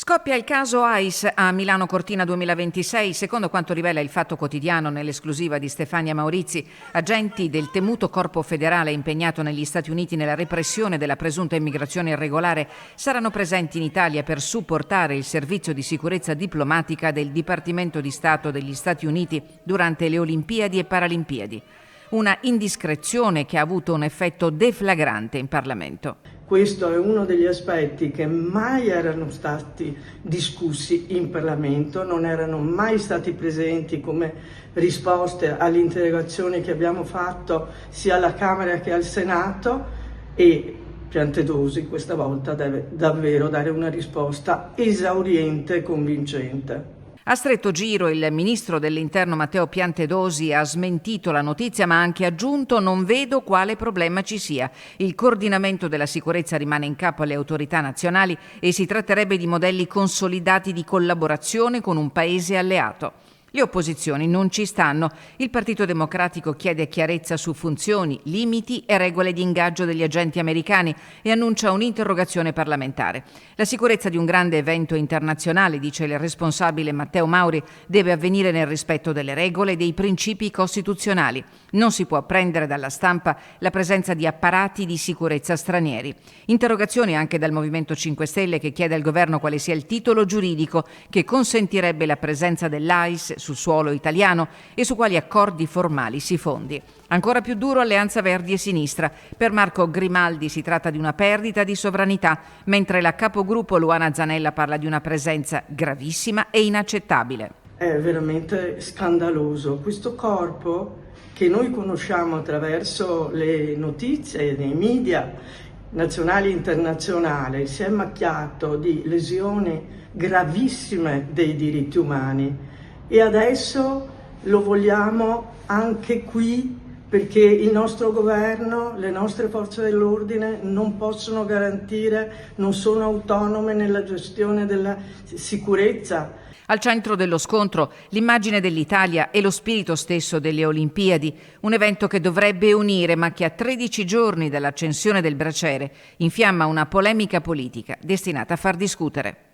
Scoppia il caso ICE a Milano Cortina 2026, secondo quanto rivela il Fatto Quotidiano nell'esclusiva di Stefania Maurizi. Agenti del temuto corpo federale impegnato negli Stati Uniti nella repressione della presunta immigrazione irregolare saranno presenti in Italia per supportare il servizio di sicurezza diplomatica del Dipartimento di Stato degli Stati Uniti durante le Olimpiadi e Paralimpiadi. Una indiscrezione che ha avuto un effetto deflagrante in Parlamento. Questo è uno degli aspetti che mai erano stati discussi in Parlamento, non erano mai stati presenti come risposte alle interrogazioni che abbiamo fatto sia alla Camera che al Senato, e Piantedosi questa volta deve davvero dare una risposta esauriente e convincente. A stretto giro il ministro dell'Interno Matteo Piantedosi ha smentito la notizia, ma ha anche aggiunto: non vedo quale problema ci sia. Il coordinamento della sicurezza rimane in capo alle autorità nazionali e si tratterebbe di modelli consolidati di collaborazione con un paese alleato. Le opposizioni non ci stanno. Il Partito Democratico chiede chiarezza su funzioni, limiti e regole di ingaggio degli agenti americani e annuncia un'interrogazione parlamentare. La sicurezza di un grande evento internazionale, dice il responsabile Matteo Mauri, deve avvenire nel rispetto delle regole e dei principi costituzionali. Non si può prendere dalla stampa la presenza di apparati di sicurezza stranieri. Interrogazioni anche dal Movimento 5 Stelle, che chiede al governo quale sia il titolo giuridico che consentirebbe la presenza dell'AIS sul suolo italiano e su quali accordi formali si fondi. Ancora più duro Alleanza Verdi e Sinistra. Per Marco Grimaldi si tratta di una perdita di sovranità, mentre la capogruppo Luana Zanella parla di una presenza gravissima e inaccettabile. È veramente scandaloso. Questo corpo che noi conosciamo attraverso le notizie nei media nazionali e internazionali si è macchiato di lesioni gravissime dei diritti umani. E adesso lo vogliamo anche qui, perché il nostro governo, le nostre forze dell'ordine non possono garantire, non sono autonome nella gestione della sicurezza. Al centro dello scontro l'immagine dell'Italia e lo spirito stesso delle Olimpiadi, un evento che dovrebbe unire ma che a 13 giorni dall'accensione del braciere infiamma una polemica politica destinata a far discutere.